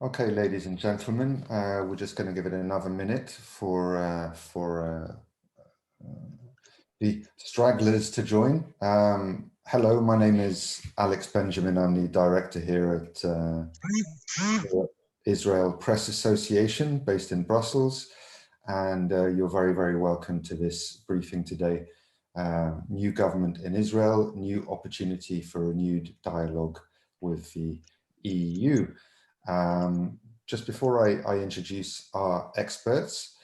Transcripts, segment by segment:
Okay, ladies and gentlemen, we're just going to give it another minute for the stragglers to join. Hello, my name is Alex Benjamin. I'm the director here at Israel Press Association, based in Brussels, and you're very, very welcome to this briefing today. New government in Israel, new opportunity for renewed dialogue with the EU. Just before I introduce our experts,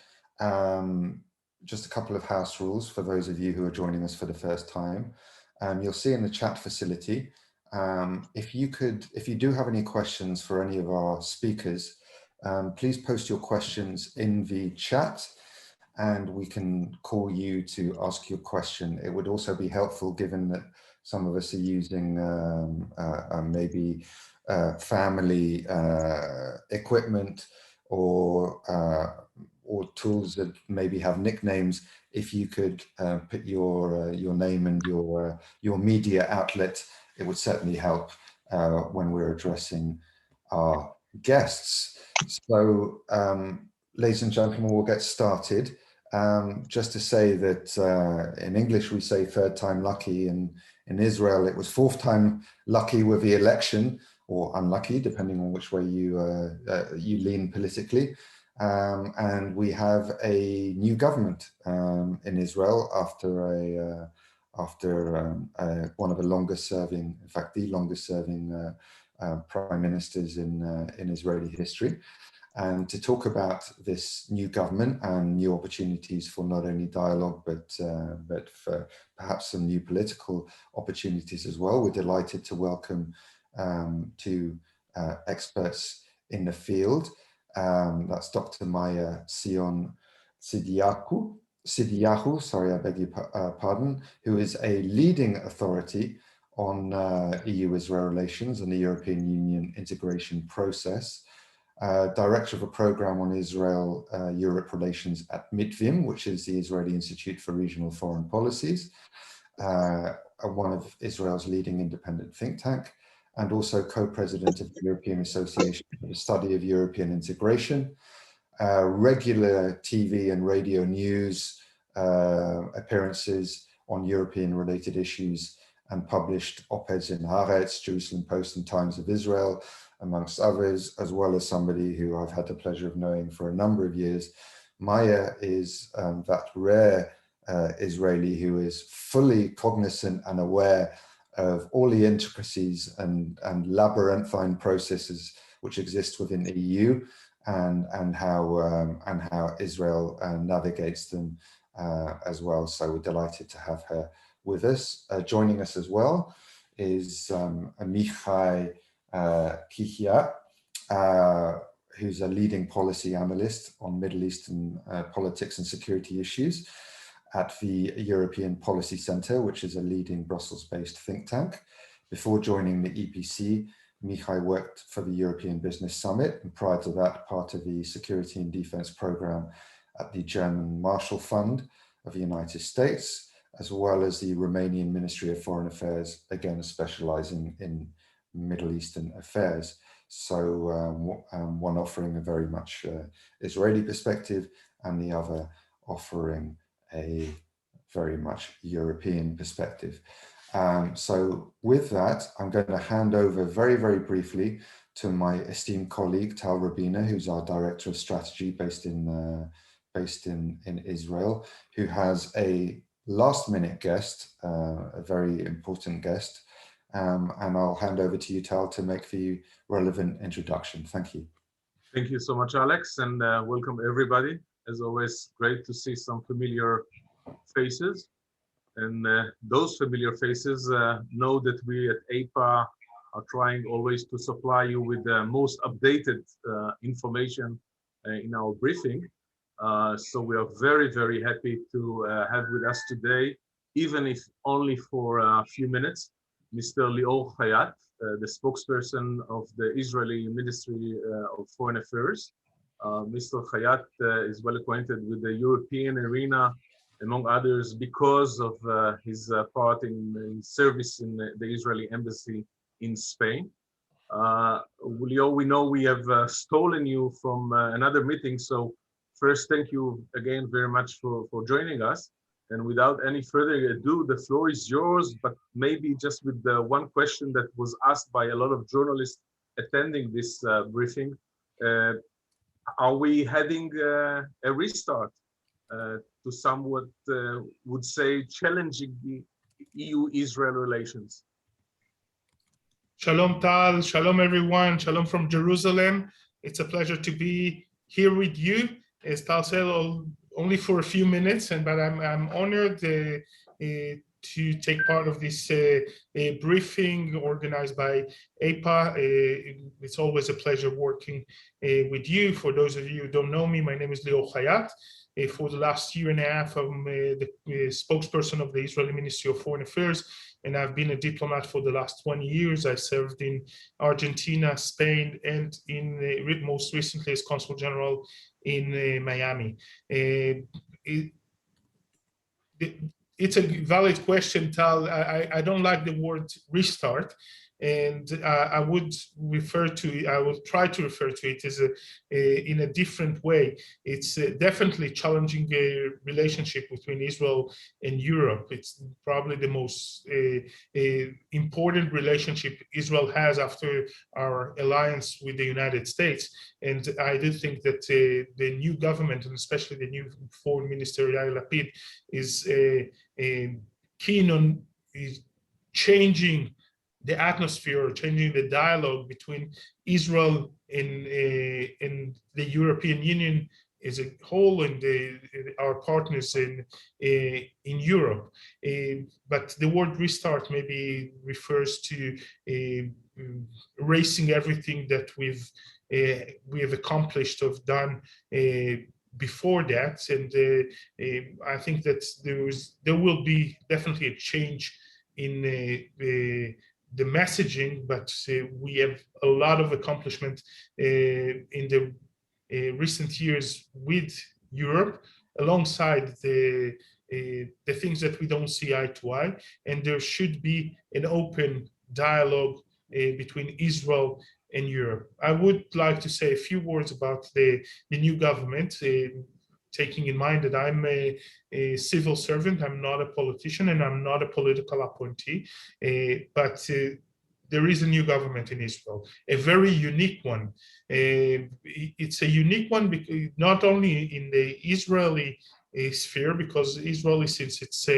just a couple of house rules for those of you who are joining us for the first time. You'll see in the chat facility, if you do have any questions for any of our speakers, please post your questions in the chat and we can call you to ask your question. It would also be helpful, given that some of us are using maybe family equipment or tools that maybe have nicknames. If you could put your name and your media outlet, it would certainly help when we're addressing our guests. So, ladies and gentlemen, we'll get started. Just to say that in English we say third time lucky, and in Israel it was fourth time lucky with the election, or unlucky, depending on which way you lean politically. And we have a new government in Israel after one of the longest serving, in fact, the longest serving prime ministers in Israeli history. And to talk about this new government and new opportunities for not only dialogue, but for perhaps some new political opportunities as well, we're delighted to welcome two experts in the field. That's Dr. Maya Sion-Tzidkiyahu, sorry, I beg your pardon, who is a leading authority on EU-Israel relations and the European Union integration process. Director of a program on Israel-Europe relations at Mitvim, which is the Israeli Institute for Regional Foreign Policies, one of Israel's leading independent think tank, and also co-president of the European Association for the Study of European Integration, regular TV and radio news appearances on European-related issues, and published op-eds in Haaretz, Jerusalem Post, and Times of Israel, amongst others, as well as somebody who I've had the pleasure of knowing for a number of years. Maya is that rare Israeli who is fully cognizant and aware of all the intricacies and labyrinthine processes which exist within the EU, and how Israel navigates them as well. So we're delighted to have her with us. Joining us as well is Amichai Kihia, who's a leading policy analyst on Middle Eastern politics and security issues at the European Policy Center, which is a leading Brussels-based think tank. Before joining the EPC, Mihai worked for the European Business Summit, and prior to that, part of the Security and Defense Program at the German Marshall Fund of the United States, as well as the Romanian Ministry of Foreign Affairs, again, specializing in Middle Eastern affairs. So one offering a very much Israeli perspective, and the other offering a very much European perspective. So with that, I'm going to hand over very, very briefly to my esteemed colleague, Tal Rabina, who's our Director of Strategy based in Israel, who has a last-minute guest, a very important guest. And I'll hand over to you, Tal, to make the relevant introduction. Thank you. Thank you so much, Alex, and welcome everybody. As always, great to see some familiar faces. And those familiar faces know that we at EIPA are trying always to supply you with the most updated information in our briefing. So we are very, very happy to have with us today, even if only for a few minutes, Mr. Lior Hayat, the spokesperson of the Israeli Ministry of Foreign Affairs. Mr. Hayat is well acquainted with the European arena, among others, because of his part in service in the Israeli embassy in Spain. Leo, we know we have stolen you from another meeting, so first, thank you again very much for joining us. And without any further ado, the floor is yours, but maybe just with the one question that was asked by a lot of journalists attending this briefing. Are we heading a restart to somewhat, would say, challenging the EU-Israel relations? Shalom Tal, shalom everyone, shalom from Jerusalem. It's a pleasure to be here with you. As Tal said, only for a few minutes, but I'm honored to take part of this briefing organized by EIPA. It's always a pleasure working with you. For those of you who don't know me, my name is Leo Haaretz. For the last year and a half, I'm the spokesperson of the Israeli Ministry of Foreign Affairs, and I've been a diplomat for the last 20 years. I served in Argentina, Spain, and most recently as Consul General in Miami. It's a valid question, Tal. I don't like the word restart, and I will try to refer to it as in a different way. It's definitely challenging a relationship between Israel and Europe. It's probably the most important relationship Israel has after our alliance with the United States. And I do think that the new government, and especially the new Foreign Minister Yair Lapid, is keen on changing the atmosphere, changing the dialogue between Israel and the European Union as a whole, and our partners in Europe. But the word restart maybe refers to erasing everything that we have accomplished or done before that, and I think that there will be definitely a change in the messaging, but we have a lot of accomplishment in the recent years with Europe, alongside the things that we don't see eye to eye, and there should be an open dialogue between Israel and Europe. I would like to say a few words about the new government, taking in mind that I'm a civil servant. I'm not a politician, and I'm not a political appointee, but there is a new government in Israel, a very unique one. It's a unique one because not only in the Israeli sphere, because Israel, since its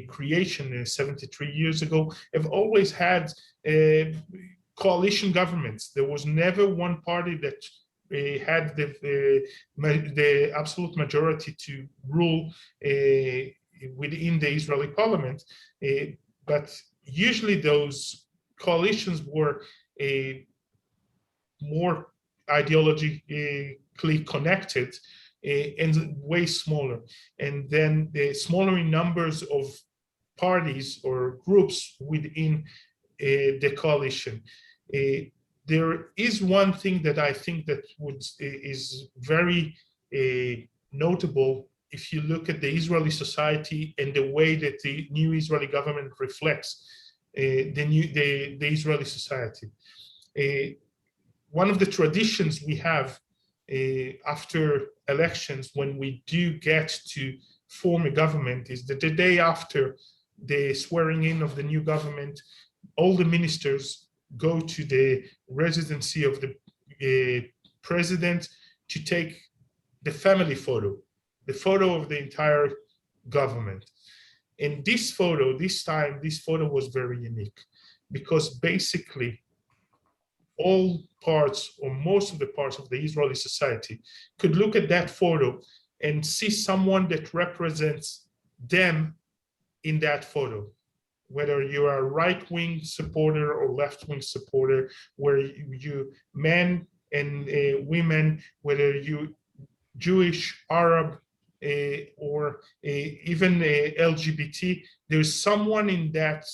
creation 73 years ago, have always had coalition governments. There was never one party that had the absolute majority to rule within the Israeli parliament, but usually those coalitions were more ideologically connected and way smaller, and then the smaller in numbers of parties or groups within the coalition. There is one thing that I think that is very notable if you look at the Israeli society and the way that the new Israeli government reflects the Israeli society. One of the traditions we have after elections, when we do get to form a government, is that the day after the swearing in of the new government, all the ministers go to the residency of the president to take the family photo, the photo of the entire government. And this photo was very unique, because basically all parts or most of the parts of the Israeli society could look at that photo and see someone that represents them in that photo. Whether you are a right-wing supporter or left-wing supporter, where you men and women, whether you Jewish, Arab, or even LGBT, there's someone in that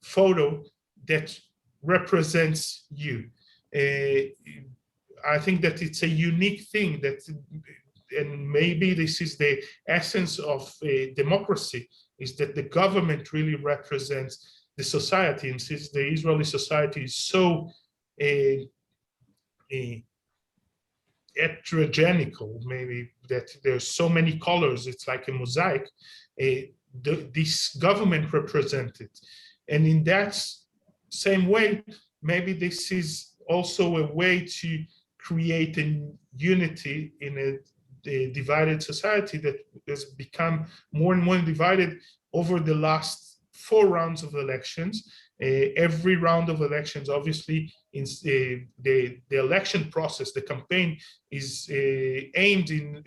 photo that represents you. I think that it's a unique thing that, and maybe this is the essence of democracy, is that the government really represents the society. And since the Israeli society is so heterogenical, maybe that there's so many colors, it's like a mosaic, this government represented. And in that same way, maybe this is also a way to create a unity in a divided society that has become more and more divided over the last 4 rounds of elections. Every round of elections, obviously, in the election process, the campaign is aimed in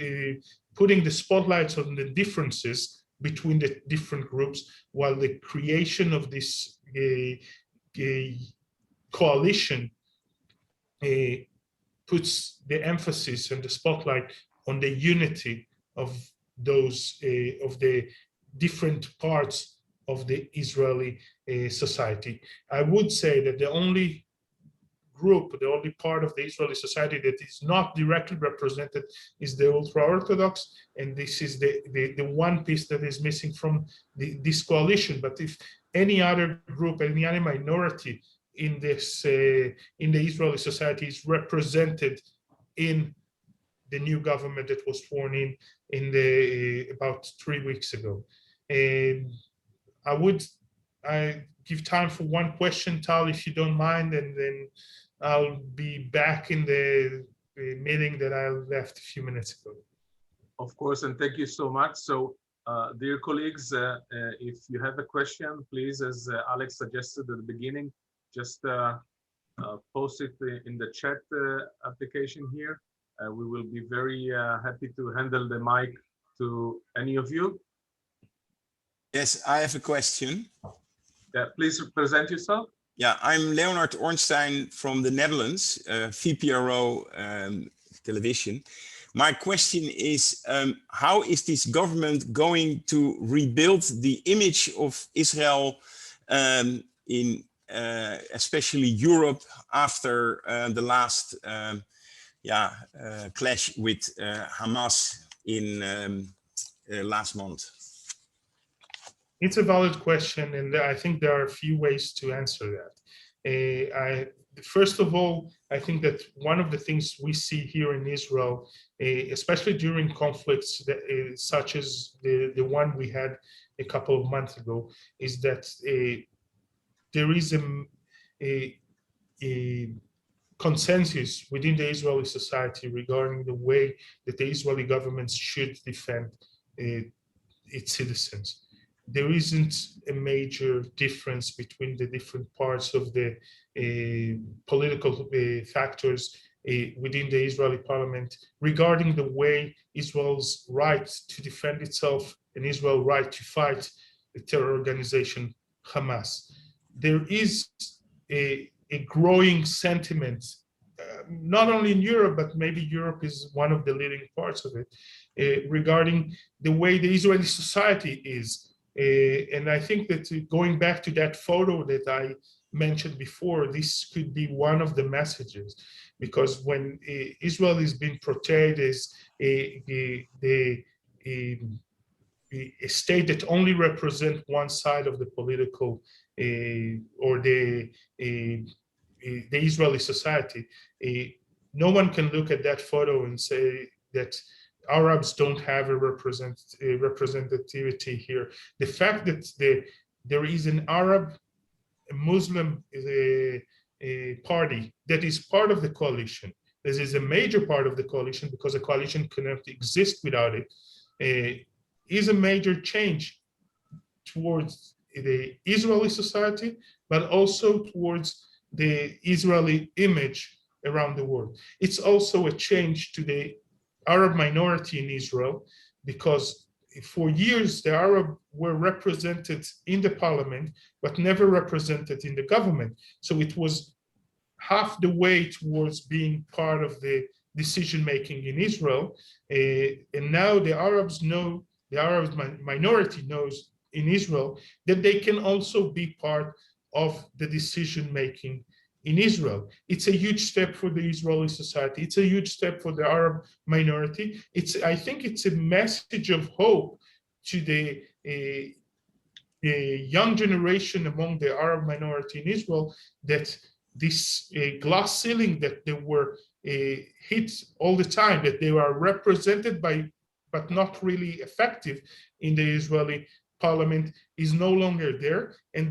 putting the spotlights on the differences between the different groups, while the creation of this coalition puts the emphasis and the spotlight on the unity of those of the different parts of the Israeli society. I would say that the only group, the only part of the Israeli society that is not directly represented is the ultra-Orthodox, and this is the one piece that is missing from this coalition. But if any other group, any other minority in this in the Israeli society is represented in the new government that was sworn in the about 3 weeks ago. And I give time for one question, Tal, if you don't mind, and then I'll be back in the meeting that I left a few minutes ago. Of course, and thank you so much. So, dear colleagues, if you have a question, please, as Alex suggested at the beginning, just post it in the chat application here. We will be very happy to handle the mic to any of you. Yes, I have a question. Yeah, please present yourself. Yeah, I'm Leonard Ornstein from the Netherlands, VPRO television. My question is, how is this government going to rebuild the image of Israel in especially Europe after the last clash with Hamas in last month? It's a valid question, and I think there are a few ways to answer that. First of all, I think that one of the things we see here in Israel, especially during conflicts that, such as the one we had a couple of months ago, is that there is a consensus within the Israeli society regarding the way that the Israeli government should defend its citizens. There isn't a major difference between the different parts of the political factors within the Israeli parliament regarding the way Israel's right to defend itself and Israel's right to fight the terror organization Hamas. There is a growing sentiment, not only in Europe, but maybe Europe is one of the leading parts of it, regarding the way the Israeli society is. And I think that going back to that photo that I mentioned before, this could be one of the messages, because when Israel is being portrayed as a state that only represents one side of the political or the Israeli society, no one can look at that photo and say that Arabs don't have a representativity here. The fact that there is an Arab Muslim party that is part of the coalition, this is a major part of the coalition because the coalition cannot exist without it, is a major change towards the Israeli society, but also towards the Israeli image around the world. It's also a change to the Arab minority in Israel, because for years the Arab were represented in the parliament, but never represented in the government. So it was half the way towards being part of the decision-making in Israel. And now the Arabs know, the Arab minority knows in Israel that they can also be part of the decision-making in Israel. It's a huge step for the Israeli society. It's a huge step for the Arab minority. I think it's a message of hope to the young generation among the Arab minority in Israel, that this glass ceiling that they were hit all the time, that they are represented by, but not really effective in the Israeli parliament, is no longer there. And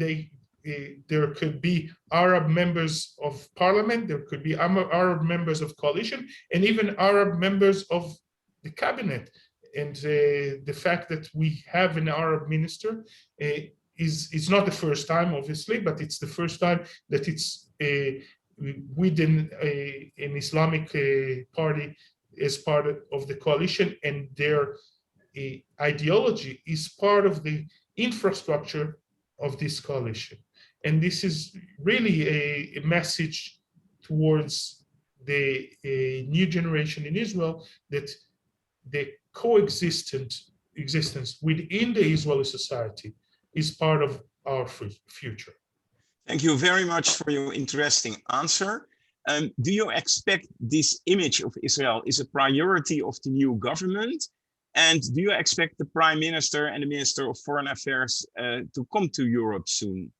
there could be Arab members of parliament, there could be Arab members of coalition, and even Arab members of the cabinet. And the fact that we have an Arab minister is not the first time, obviously, but it's the first time that it's within an Islamic party as part of the coalition, and their ideology is part of the infrastructure of this coalition. And this is really a message towards the new generation in Israel, that the coexistence within the Israeli society is part of our future. Thank you very much for your interesting answer. Do you expect this image of Israel is a priority of the new government? And do you expect the Prime Minister and the Minister of Foreign Affairs to come to Europe soon?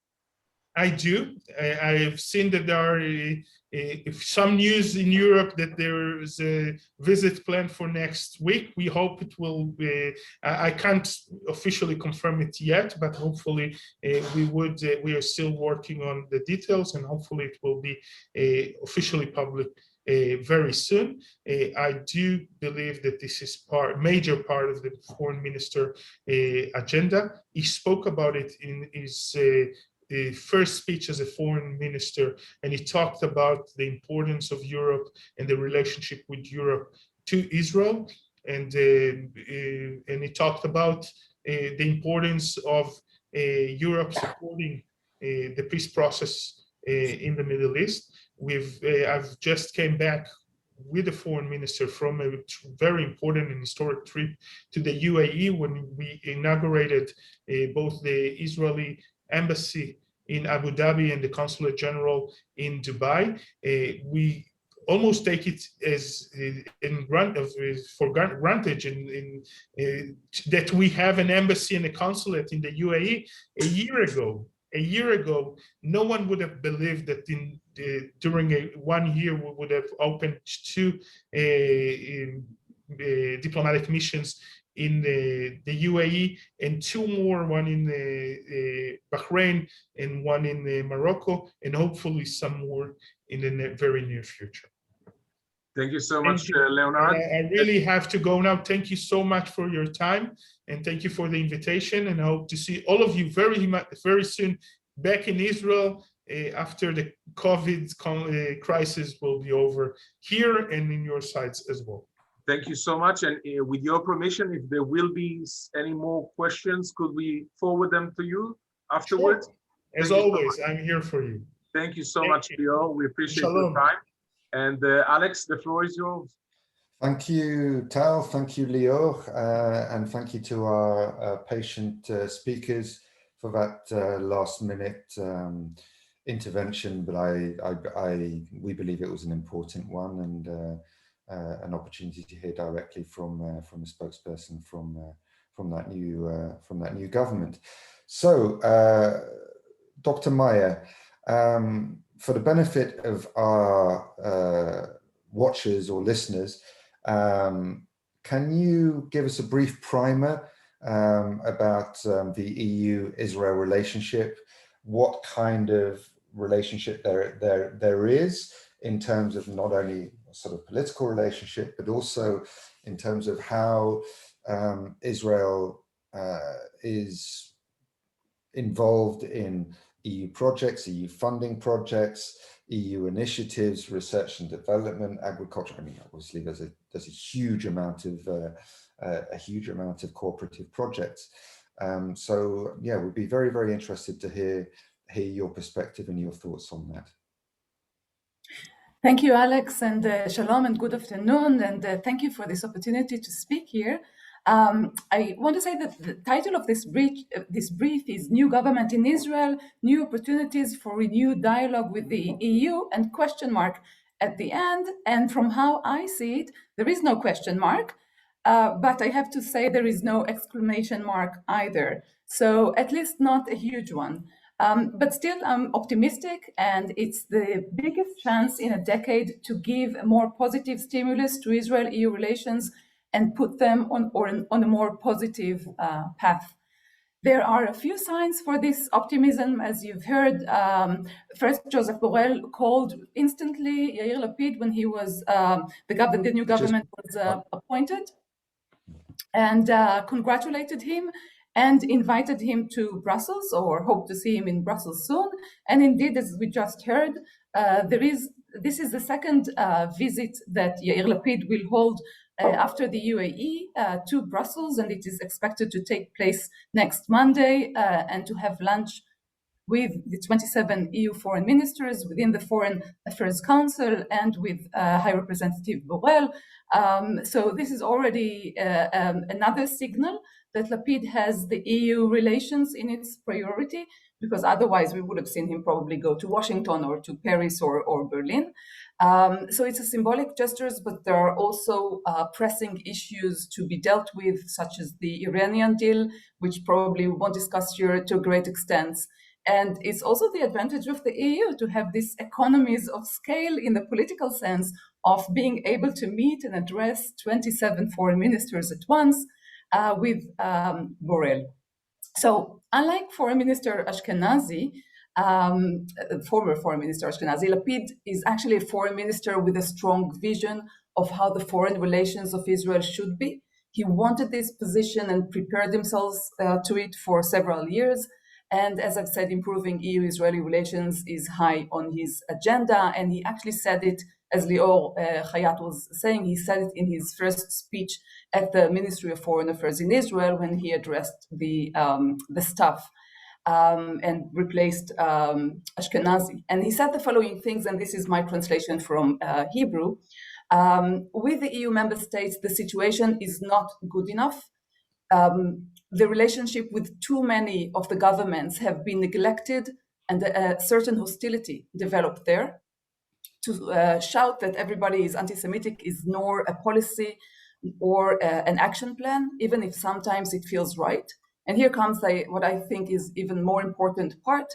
I do. I've seen that there are some news in Europe that there is a visit planned for next week. We hope it will be, I can't officially confirm it yet, but hopefully we are still working on the details, and hopefully it will be officially public very soon. I do believe that this is major part of the foreign minister agenda. He spoke about it in his first speech as a foreign minister, and he talked about the importance of Europe and the relationship with Europe to Israel, and he talked about the importance of Europe supporting the peace process in the Middle East. I've just came back with the foreign minister from a very important and historic trip to the UAE when we inaugurated both the Israeli embassy in Abu Dhabi and the Consulate General in Dubai. We almost take it as for granted that we have an embassy and a consulate in the UAE. A year ago, no one would have believed that during 1 year we would have opened 2 diplomatic missions in the UAE, and 2 more, one in Bahrain and one in Morocco, and hopefully some more in the very near future. Thank you so much, Leonard. I really have to go now. Thank you so much for your time, and thank you for the invitation, and I hope to see all of you very soon back in Israel after the COVID crisis will be over here and in your sites as well. Thank you so much. And with your permission, if there will be any more questions, could we forward them to you afterwards? Sure. As always, I'm here for you. Thank you so much, Leo. We appreciate your time. And Alex, the floor is yours. Thank you, Tal. Thank you, Leo. And thank you to our patient speakers for that last minute intervention. But we believe it was an important one, and an opportunity to hear directly from a spokesperson from that new government. So, Dr. Meyer, for the benefit of our watchers or listeners, can you give us a brief primer about the EU-Israel relationship? What kind of relationship there is in terms of not only sort of political relationship, but also in terms of how Israel is involved in EU projects, EU funding projects, EU initiatives, research and development, agriculture. I mean, obviously, there's a huge amount of cooperative projects. So yeah, we'd be very, very interested to hear your perspective and your thoughts on that. Thank you, Alex, and shalom and good afternoon, and thank you for this opportunity to speak here. I want to say that the title of this brief is New Government in Israel, New Opportunities for Renewed Dialogue with the EU, and question mark at the end. And from how I see it, there is no question mark, but I have to say there is no exclamation mark either. So at least not a huge one. But still, I'm optimistic, and it's the biggest chance in a decade to give a more positive stimulus to Israel-EU relations and put them on a more positive path. There are a few signs for this optimism, as you've heard. First, Joseph Borrell called instantly Yair Lapid when he was the new government was appointed, and congratulated him and invited him to Brussels, or hope to see him in Brussels soon. And indeed, as we just heard, this is the second visit that Yair Lapid will hold after the UAE to Brussels, and it is expected to take place next Monday, and to have lunch with the 27 EU foreign ministers within the Foreign Affairs Council and with High Representative Borrell. So this is already another signal that Lapid has the EU relations in its priority, because otherwise we would have seen him probably go to Washington or to Paris or Berlin. So it's a symbolic gestures, but there are also pressing issues to be dealt with, such as the Iranian deal, which probably we won't discuss here to a great extent. And it's also the advantage of the EU to have these economies of scale in the political sense of being able to meet and address 27 foreign ministers at once with Borrell. So unlike Foreign Minister Ashkenazi, former Foreign Minister Ashkenazi, Lapid is actually a foreign minister with a strong vision of how the foreign relations of Israel should be. He wanted this position and prepared himself to it for several years. And as I've said, improving EU-Israeli relations is high on his agenda. And he actually said it, as Lior Hayat was saying, he said it in his first speech at the Ministry of Foreign Affairs in Israel when he addressed the staff and replaced Ashkenazi. And he said the following things, and this is my translation from Hebrew. With the EU member states, the situation is not good enough. The relationship with too many of the governments have been neglected, and a certain hostility developed there. To shout that everybody is anti-Semitic is nor a policy or an action plan, even if sometimes it feels right. And here comes what I think is even more important part.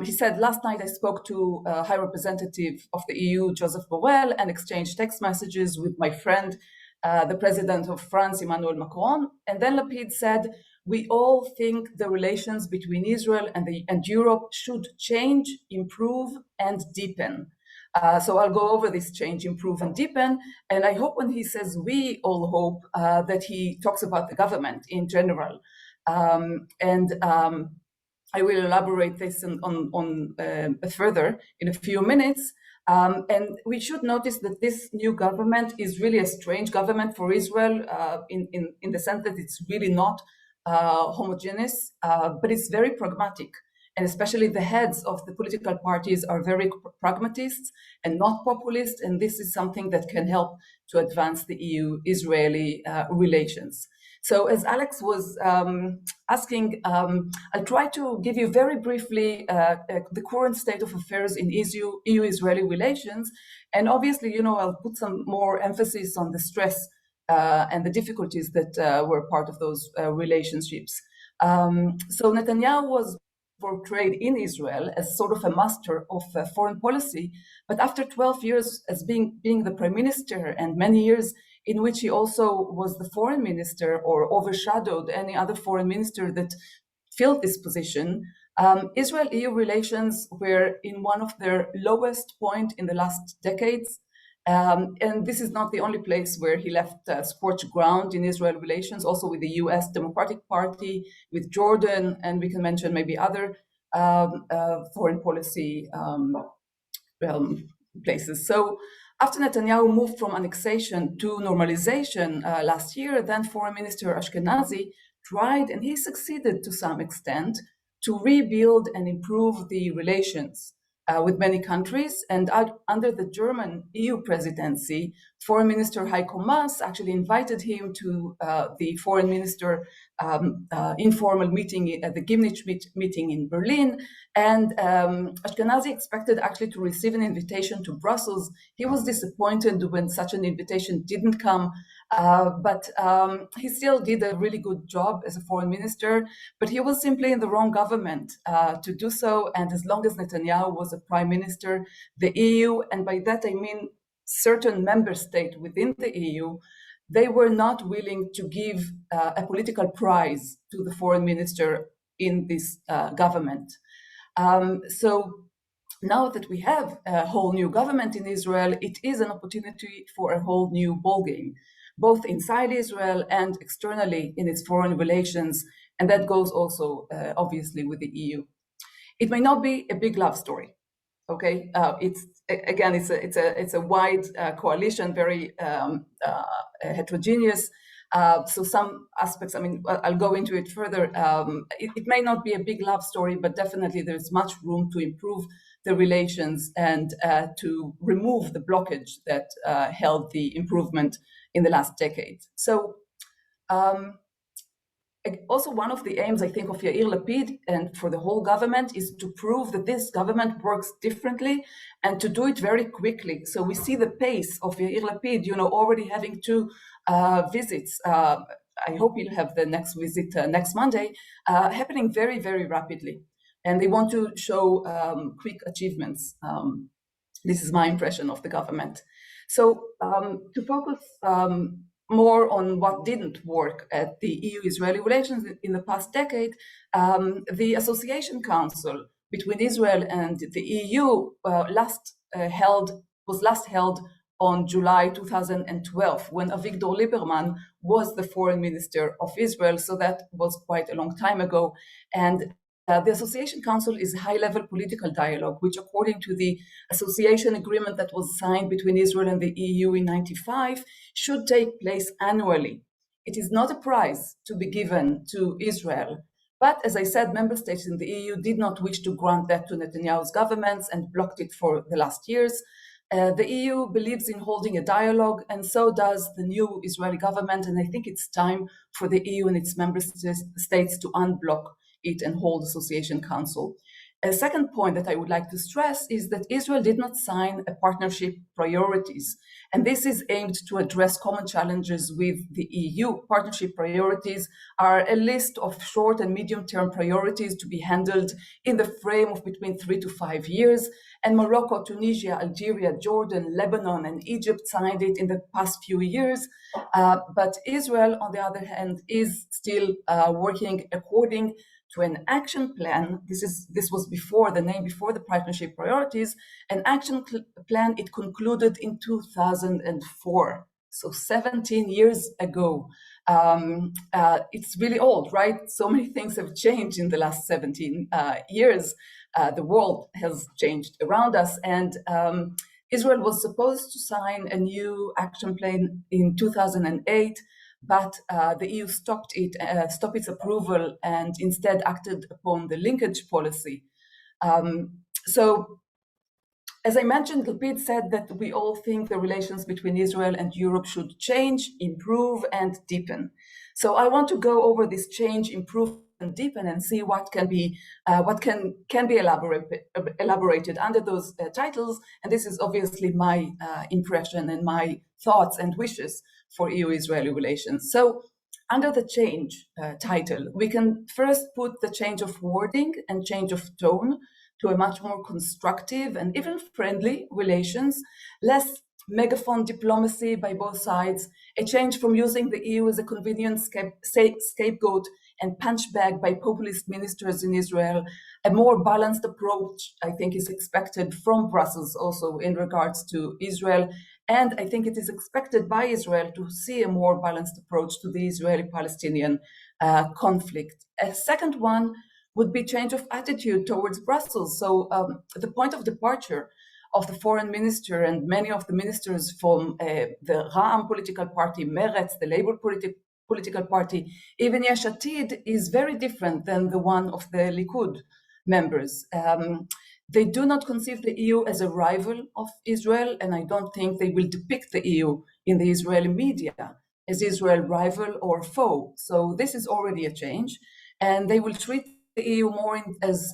He said, last night I spoke to High Representative of the EU, Joseph Borrell, and exchanged text messages with my friend, the President of France, Emmanuel Macron. And then Lapid said, we all think the relations between Israel and Europe should change, improve, and deepen. So I'll go over this change, improve, and deepen. And I hope when he says we all hope that he talks about the government in general. I will elaborate this on further in a few minutes. And we should notice that this new government is really a strange government for Israel in the sense that it's really not homogeneous, but it's very pragmatic. And especially the heads of the political parties are very pragmatists and not populist. And this is something that can help to advance the EU-Israeli relations. So as Alex was asking, I'll try to give you very briefly the current state of affairs in EU-Israeli relations. And obviously, I'll put some more emphasis on the stress and the difficulties that were part of those relationships. So Netanyahu was portrayed in Israel as sort of a master of foreign policy, but after 12 years as being the prime minister and many years in which he also was the foreign minister or overshadowed any other foreign minister that filled this position, Israel-EU relations were in one of their lowest point in the last decades. And this is not the only place where he left scorched ground in Israel relations, also with the US Democratic Party, with Jordan, and we can mention maybe other foreign policy places. So after Netanyahu moved from annexation to normalization last year, then Foreign Minister Ashkenazi tried, and he succeeded to some extent, to rebuild and improve the relations with many countries. And under the German EU presidency, Foreign Minister Heiko Maas actually invited him to the foreign minister informal meeting at the Gimnich meeting in Berlin. And Ashkenazi expected actually to receive an invitation to Brussels. He was disappointed when such an invitation didn't come. But he still did a really good job as a foreign minister, but he was simply in the wrong government to do so. And as long as Netanyahu was a prime minister, the EU, and by that I mean certain member states within the EU, they were not willing to give a political prize to the foreign minister in this government. So now that we have a whole new government in Israel, it is an opportunity for a whole new ballgame, both inside Israel and externally in its foreign relations, and that goes also obviously with the EU. It may not be a big love story. Okay, it's a wide coalition, very heterogeneous. So some aspects, I mean, I'll go into it further. It may not be a big love story, but definitely there's much room to improve the relations and to remove the blockage that held the improvement in the last decade. So also one of the aims, I think, of Yair Lapid and for the whole government is to prove that this government works differently and to do it very quickly. So we see the pace of Yair Lapid, already having 2 visits. I hope he'll have the next visit next Monday, happening very, very rapidly. And they want to show quick achievements. This is my impression of the government. So to focus more on what didn't work at the EU-Israeli relations in the past decade, the Association Council between Israel and the EU was last held on July 2012, when Avigdor Lieberman was the foreign minister of Israel. So that was quite a long time ago. And the Association Council is a high-level political dialogue, which according to the association agreement that was signed between Israel and the EU in 1995, should take place annually. It is not a prize to be given to Israel. But as I said, member states in the EU did not wish to grant that to Netanyahu's governments and blocked it for the last years. The EU believes in holding a dialogue, and so does the new Israeli government. And I think it's time for the EU and its member states to unblock it and hold Association Council. A second point that I would like to stress is that Israel did not sign a partnership priorities, and this is aimed to address common challenges with the EU. Partnership priorities are a list of short and medium-term priorities to be handled in the frame of between 3 to 5 years, and Morocco, Tunisia, Algeria, Jordan, Lebanon, and Egypt signed it in the past few years. But Israel, on the other hand, is still working according to an action plan. This was before the partnership priorities, an action plan it concluded in 2004, so 17 years ago. It's really old, right? So many things have changed in the last 17 years. The world has changed around us, and Israel was supposed to sign a new action plan in 2008, but the EU stopped its approval and instead acted upon the linkage policy. So, as I mentioned, Lapid said that we all think the relations between Israel and Europe should change, improve, and deepen. So I want to go over this change, improve, and deepen, and see what can be elaborated under those titles. And this is obviously my impression and my thoughts and wishes for EU-Israeli relations. So under the change title, we can first put the change of wording and change of tone to a much more constructive and even friendly relations, less megaphone diplomacy by both sides, a change from using the EU as a convenient scapegoat and punchbag by populist ministers in Israel. A more balanced approach, I think, is expected from Brussels also in regards to Israel. And I think it is expected by Israel to see a more balanced approach to the Israeli-Palestinian conflict. A second one would be change of attitude towards Brussels. So the point of departure of the foreign minister and many of the ministers from the Ra'am political party, Meretz, the Labour political party, even Yesh Atid, is very different than the one of the Likud members. They do not conceive the EU as a rival of Israel, and I don't think they will depict the EU in the Israeli media as Israel rival or foe. So this is already a change, and they will treat the EU more as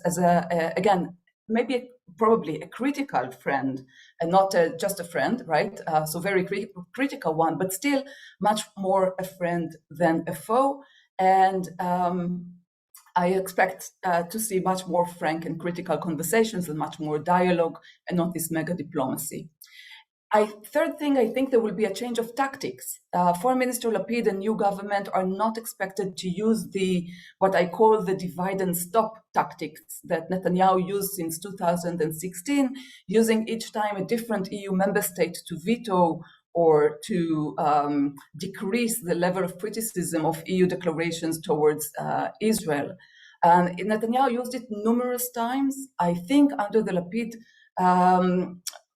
again, maybe a probably a critical friend, and not just a friend, right? So very critical one, but still much more a friend than a foe. And I expect to see much more frank and critical conversations and much more dialogue, and not this mega diplomacy. Third thing, I think there will be a change of tactics. Foreign Minister Lapid and new government are not expected to use what I call the divide and stop tactics that Netanyahu used since 2016, using each time a different EU member state to veto or to decrease the level of criticism of EU declarations towards Israel. And Netanyahu used it numerous times. I think under the Lapid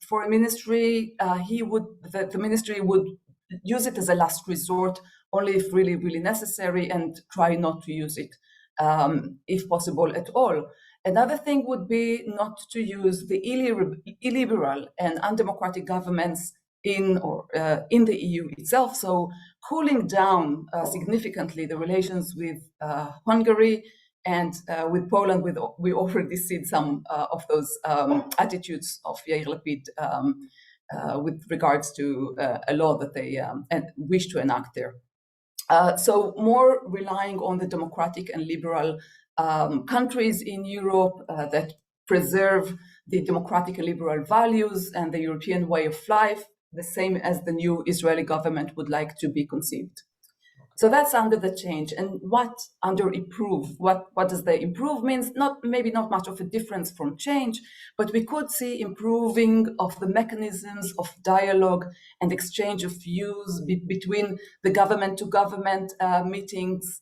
Foreign Ministry, the ministry would use it as a last resort, only if really, really necessary, and try not to use it, if possible at all. Another thing would be not to use the illiberal and undemocratic governments in the EU itself. So cooling down significantly the relations with Hungary and with Poland. We already see some of those attitudes of Yair Lapid with regards to a law that they wish to enact there. So more relying on the democratic and liberal countries in Europe that preserve the democratic and liberal values and the European way of life, the same as the new Israeli government would like to be conceived. So that's under the change. And what under improve? What does the improve means? Maybe not much of a difference from change, but we could see improving of the mechanisms of dialogue and exchange of views between the government to government meetings,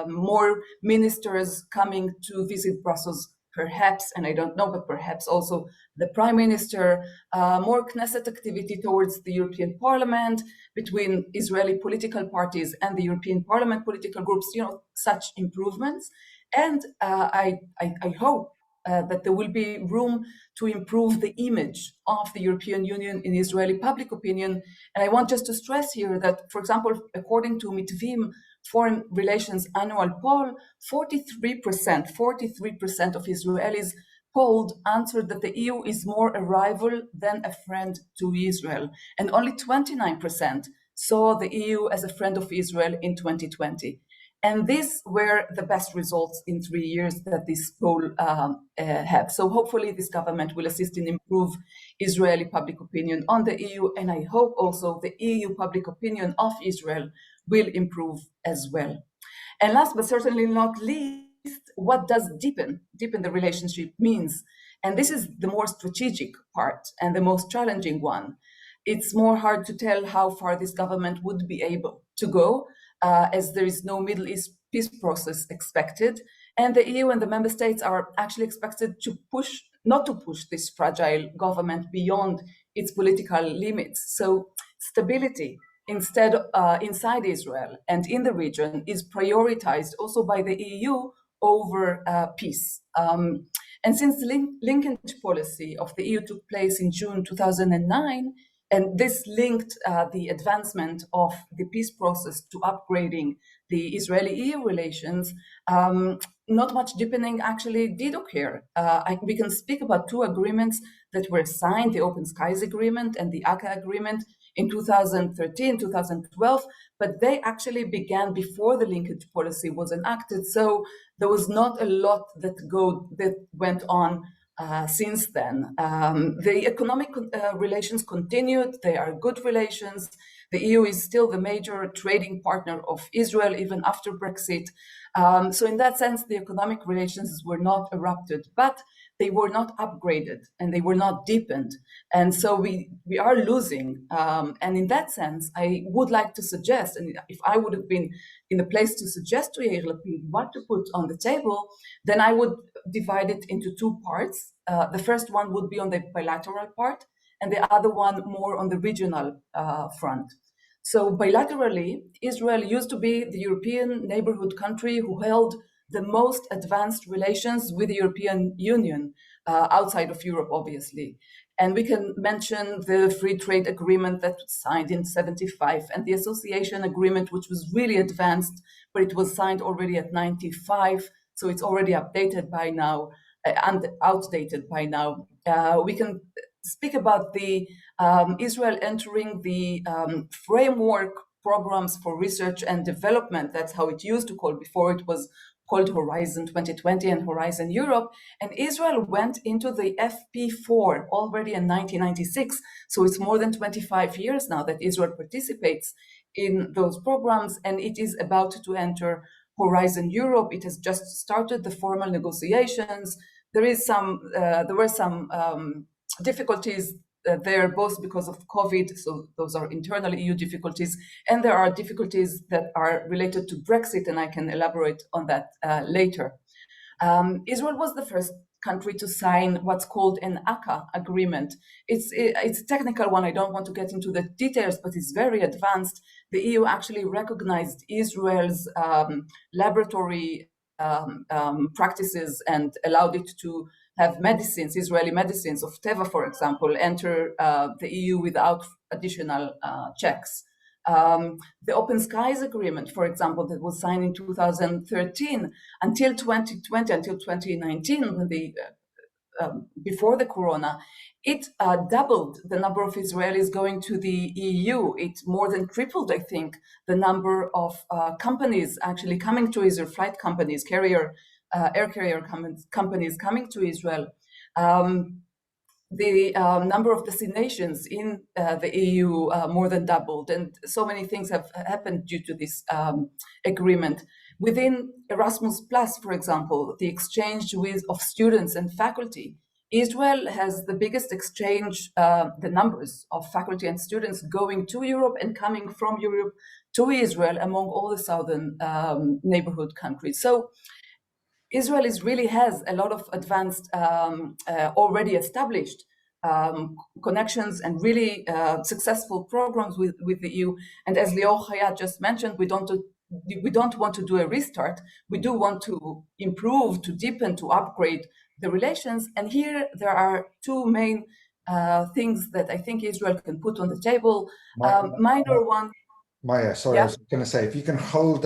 more ministers coming to visit Brussels, perhaps, and I don't know, but perhaps also the Prime Minister, more Knesset activity towards the European Parliament, between Israeli political parties and the European Parliament political groups, such improvements. And I hope that there will be room to improve the image of the European Union in Israeli public opinion. And I want just to stress here that, for example, according to Mitvim Foreign Relations Annual Poll, 43% of Israelis polled answered that the EU is more a rival than a friend to Israel. And only 29% saw the EU as a friend of Israel in 2020. And these were the best results in 3 years that this poll had. So hopefully this government will assist in improve Israeli public opinion on the EU. And I hope also the EU public opinion of Israel will improve as well. And last but certainly not least, what does deepen the relationship means? And this is the more strategic part and the most challenging one. It's more hard to tell how far this government would be able to go, as there is no Middle East peace process expected. And the EU and the member states are actually expected to not to push this fragile government beyond its political limits. So stability instead inside Israel and in the region is prioritized also by the EU over peace. And since the linkage policy of the EU took place in June 2009, and this linked the advancement of the peace process to upgrading the Israeli-EU relations, not much deepening actually did occur. We can speak about two agreements that were signed, the Open Skies Agreement and the ACA Agreement in 2013, 2012, but they actually began before the linkage policy was enacted. So there was not a lot that went on since then. The economic relations continued. They are good relations. The EU is still the major trading partner of Israel, even after Brexit. So in that sense, the economic relations were not erupted, but they were not upgraded and they were not deepened. And so we are losing. And in that sense, I would like to suggest, and if I would have been in the place to suggest to Yair Lapid what to put on the table, then I would divide it into two parts. The first one would be on the bilateral part, and the other one more on the regional front. So bilaterally, Israel used to be the European neighborhood country who held the most advanced relations with the European Union, outside of Europe, obviously. And we can mention the free trade agreement that was signed in 1975 and the association agreement, which was really advanced, but it was signed already at 1995, so it's already updated by now. and outdated by now. We can speak about the Israel entering the framework programs for research and development. That's how it used to call before. It was called Horizon 2020 and Horizon Europe. And Israel went into the FP4 already in 1996. So it's more than 25 years now that Israel participates in those programs, and it is about to enter Horizon Europe. It has just started the formal negotiations. There were some difficulties there, both because of COVID, so those are internal EU difficulties, and there are difficulties that are related to Brexit, and I can elaborate on that later. Israel was the first country to sign what's called an ACA agreement. It's a technical one. I don't want to get into the details, but it's very advanced. The EU actually recognized Israel's laboratory practices and allowed it to have medicines, Israeli medicines of Teva, for example, enter the EU without additional checks. The Open Skies Agreement, for example, that was signed in 2013 until 2020, until 2019, when before the corona, it doubled the number of Israelis going to the EU. It more than tripled, I think, the number of companies actually coming to Israel, flight companies, air carrier companies coming to Israel. The number of destinations in the EU more than doubled, and so many things have happened due to this agreement. Within Erasmus Plus, for example, the exchange of students and faculty, Israel has the biggest exchange, the numbers of faculty and students going to Europe and coming from Europe to Israel among all the southern neighborhood countries. So Israel really has a lot of advanced, already established connections and really successful programs with the EU. And as Lior Hayat just mentioned, we don't want to do a restart. We do want to improve, to deepen, to upgrade the relations. And here there are two main things that I think Israel can put on the table. Minor one. Maya, sorry, yeah. I was going to say, if you can hold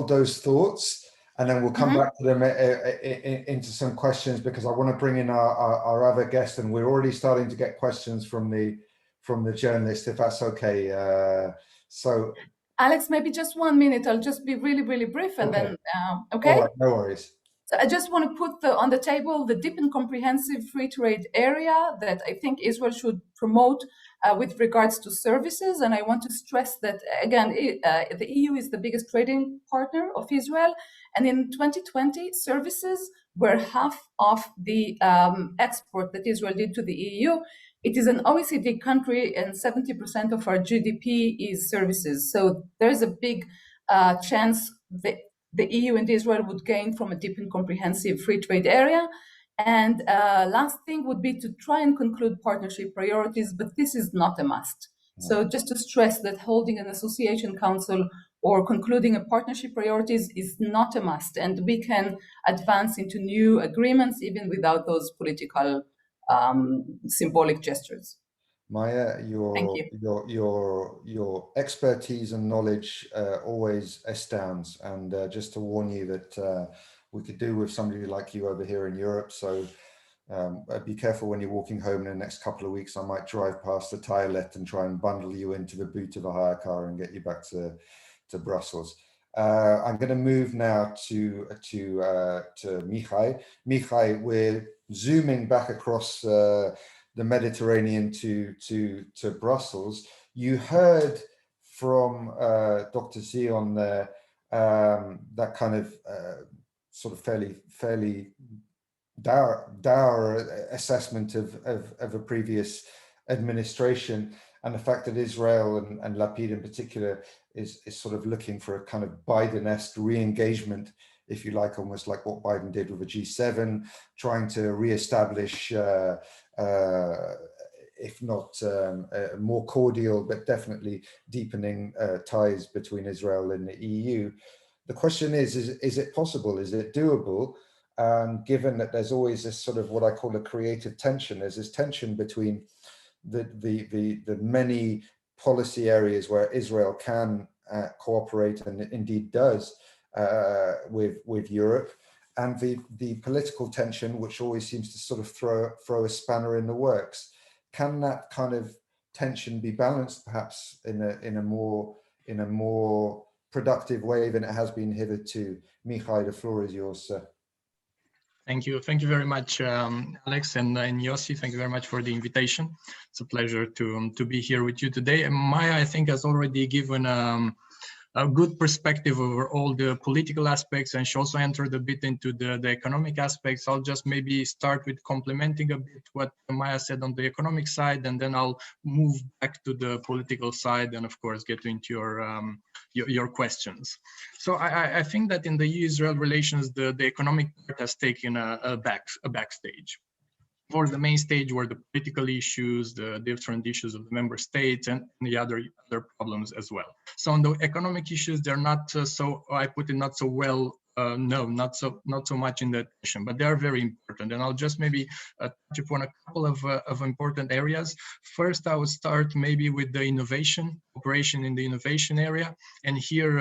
those thoughts, and then we'll come back to them into some questions, because I want to bring in our other guest, and we're already starting to get questions from the journalists, if that's okay. So, Alex, maybe just 1 minute. I'll just be really, really brief, and then okay. All right, no worries. So I just want to put on the table the deep and comprehensive free trade area that I think Israel should promote with regards to services. And I want to stress that, again, the EU is the biggest trading partner of Israel. And in 2020, services were half of the export that Israel did to the EU. It is an OECD country, and 70% of our GDP is services. So there's a big chance that the EU and Israel would gain from a deep and comprehensive free trade area. And last thing would be to try and conclude partnership priorities, but this is not a must. So just to stress that holding an association council or concluding a partnership priorities is not a must. And we can advance into new agreements even without those political symbolic gestures. Maya, your expertise and knowledge always astounds, and just to warn you that we could do with somebody like you over here in Europe. So be careful when you're walking home in the next couple of weeks. I might drive past the toilet and try and bundle you into the boot of a hire car and get you back to Brussels. I'm going to move now to Michai. Michai, we're zooming back across the Mediterranean to Brussels. You heard from Dr. Sion there that kind of sort of fairly dour assessment of a previous administration, and the fact that Israel and Lapid in particular is sort of looking for a kind of Biden-esque re-engagement, if you like, almost like what Biden did with the G7, trying to re-establish, if not more cordial, but definitely deepening ties between Israel and the EU. The question is it possible? Is it doable? Given that there's always this sort of what I call a creative tension, there's this tension between the many policy areas where Israel can cooperate and indeed does with Europe, and the political tension, which always seems to sort of throw a spanner in the works. Can that kind of tension be balanced perhaps in a more productive way than it has been hitherto? Mihai, the floor is yours, sir. Thank you very much, Alex and Yossi. Thank you very much for the invitation. It's a pleasure to be here with you today. And Maya, I think, has already given a good perspective over all the political aspects, and she also entered a bit into the economic aspects. I'll just maybe start with complementing a bit what Maya said on the economic side, and then I'll move back to the political side, and of course get into your questions. So I think that in the EU-Israel relations, the economic part has taken a backstage. For the main stage were the political issues, the different issues of the member states, and the other problems as well. So on the economic issues, they're not so, I put it not so well, not so much in the attention, but they are very important. And I'll just maybe touch upon a couple of important areas. First, I would start maybe with the innovation, operation in the innovation area. And here,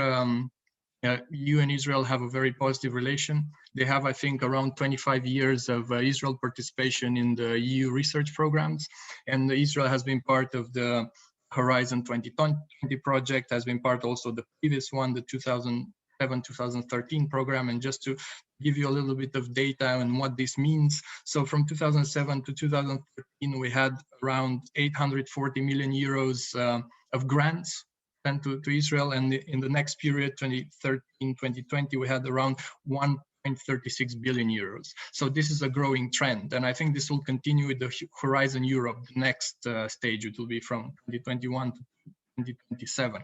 EU and Israel have a very positive relation. They have, I think, around 25 years of Israel participation in the EU research programs. And Israel has been part of the Horizon 2020 project, has been part also the previous one, the 2007-2013 program. And just to give you a little bit of data and what this means. So from 2007 to 2013, we had around 840 million euros of grants to Israel, and in the next period, 2013-2020, we had around 1.36 billion euros. So this is a growing trend, and I think this will continue with the Horizon Europe. The next stage, it will be from 2021 to 2027.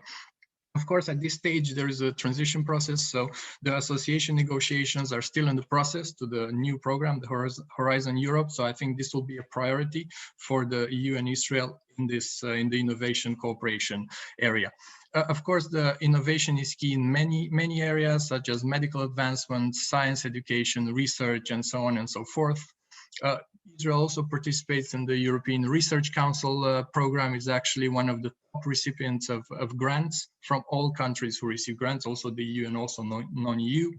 Of course, at this stage, there is a transition process. So the association negotiations are still in the process to the new program, the Horizon Europe. So I think this will be a priority for the EU and Israel in this in the innovation cooperation area. Of course, the innovation is key in many areas, such as medical advancement, science education, research, and so on and so forth. Israel also participates in the European Research Council program, is actually one of the top recipients of grants from all countries who receive grants, also the EU and also non-EU.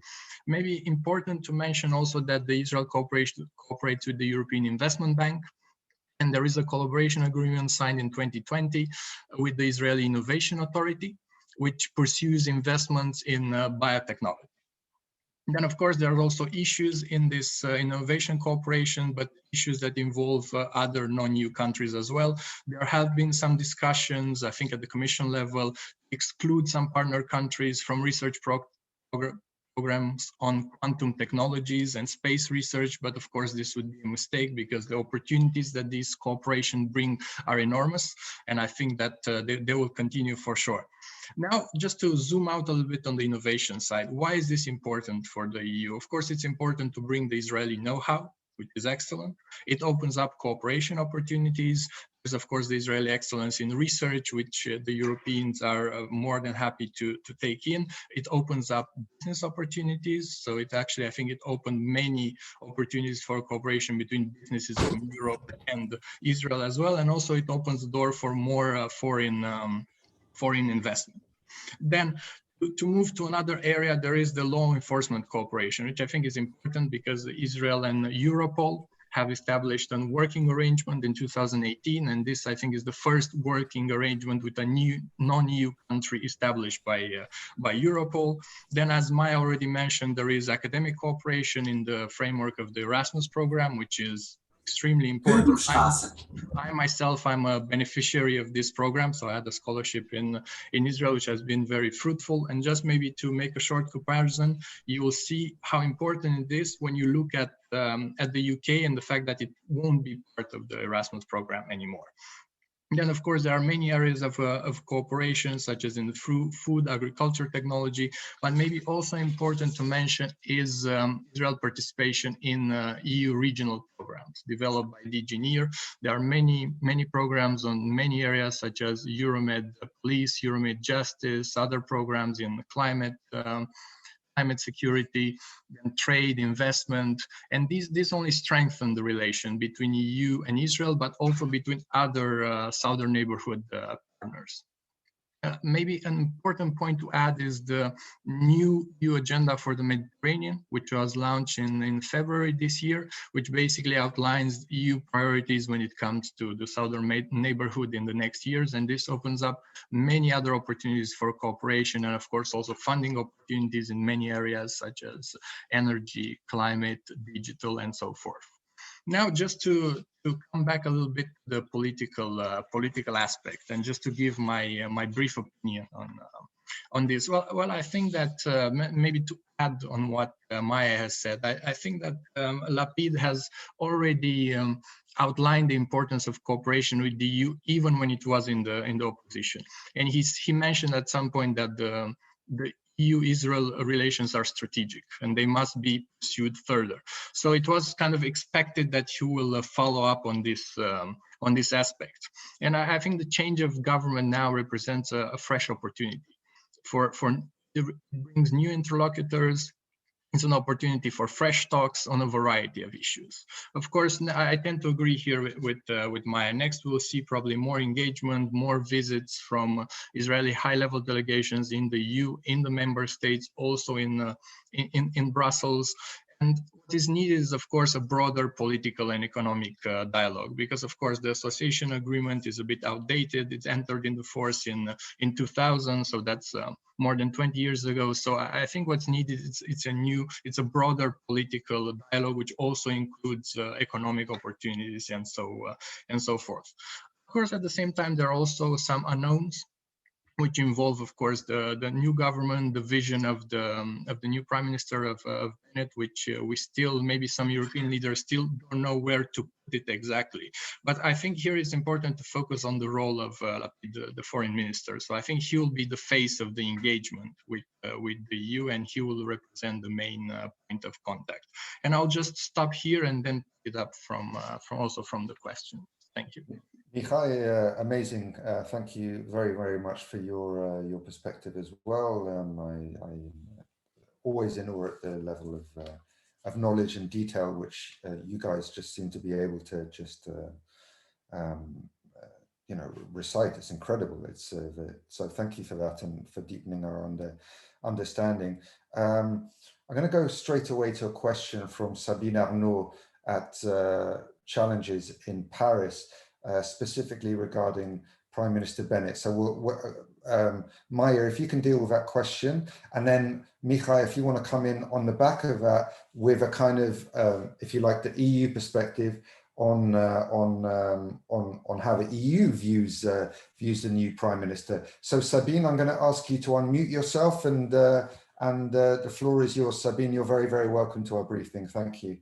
Maybe important to mention also that the Israel cooperates with the European Investment Bank, and there is a collaboration agreement signed in 2020 with the Israeli Innovation Authority, which pursues investments in biotechnology. Then, of course, there are also issues in this innovation cooperation, but issues that involve other non-EU countries as well. There have been some discussions, I think, at the Commission level, to exclude some partner countries from research programs on quantum technologies and space research, but of course this would be a mistake because the opportunities that this cooperation bring are enormous, and I think that they will continue for sure. Now, just to zoom out a little bit on the innovation side, why is this important for the EU? Of course, it's important to bring the Israeli know-how, which is excellent. It opens up cooperation opportunities. There's, of course, the Israeli excellence in research, which the Europeans are more than happy to take in. It opens up business opportunities. So it actually, I think it opened many opportunities for cooperation between businesses from Europe and Israel as well. And also it opens the door for more foreign investment. Then to move to another area, there is the law enforcement cooperation, which I think is important because Israel and Europol have established a working arrangement in 2018. And this, I think, is the first working arrangement with a new non-EU country established by Europol. Then, as Maya already mentioned, there is academic cooperation in the framework of the Erasmus program, which is extremely important. I myself, I'm a beneficiary of this program. So I had a scholarship in Israel, which has been very fruitful. And just maybe to make a short comparison, you will see how important it is when you look at the UK and the fact that it won't be part of the Erasmus program anymore. And then, of course, there are many areas of cooperation, such as in the food, agriculture, technology, but maybe also important to mention is Israel participation in EU regional programs developed by DG NEAR. There are many programs on many areas, such as Euromed Police, Euromed Justice, other programs in climate security, and trade, investment, and these only strengthen the relation between EU and Israel, but also between other southern neighborhood partners. maybe an important point to add is the new EU agenda for the Mediterranean, which was launched in February this year, which basically outlines EU priorities when it comes to the southern neighborhood in the next years. And this opens up many other opportunities for cooperation, and of course also funding opportunities in many areas such as energy, climate, digital, and so forth. Now, just to come back a little bit to the political aspect, and just to give my brief opinion on this. Well, I think that maybe to add on what Maya has said, I think that Lapid has already outlined the importance of cooperation with the EU, even when it was in the opposition. And he mentioned at some point that the EU-Israel relations are strategic and they must be pursued further. So it was kind of expected that he will follow up on this aspect. And I think the change of government now represents a fresh opportunity it brings new interlocutors. It's an opportunity for fresh talks on a variety of issues. Of course, I tend to agree here with Maya. Next, we'll see probably more engagement, more visits from Israeli high-level delegations in the EU, in the member states, also in Brussels. And what is needed is, of course, a broader political and economic dialogue, because, of course, the association agreement is a bit outdated. It entered into force in 2000, so that's more than 20 years ago. So I think what's needed it's a broader political dialogue, which also includes economic opportunities and so forth. Of course, at the same time, there are also some unknowns, which involve, of course, the new government, the vision of the new prime minister of Bennett, which we still, maybe some European leaders still don't know where to put it exactly. But I think here it's important to focus on the role of the foreign minister. So I think he will be the face of the engagement with the EU, and he will represent the main point of contact. And I'll just stop here and then pick it up from the question. Thank you. Michai, amazing. Thank you very, very much for your perspective as well. I'm always in awe at the level of knowledge and detail which you guys just seem to be able to just recite. It's incredible. It's so thank you for that and for deepening our understanding. I'm going to go straight away to a question from Sabine Arnaud at Challenges in Paris. Specifically regarding Prime Minister Bennett. So Maya, if you can deal with that question, and then Michai, if you want to come in on the back of that with a kind of, if you like, the EU perspective on how the EU views the new Prime Minister. So Sabine, I'm going to ask you to unmute yourself, and the floor is yours. Sabine, you're very, very welcome to our briefing. Thank you.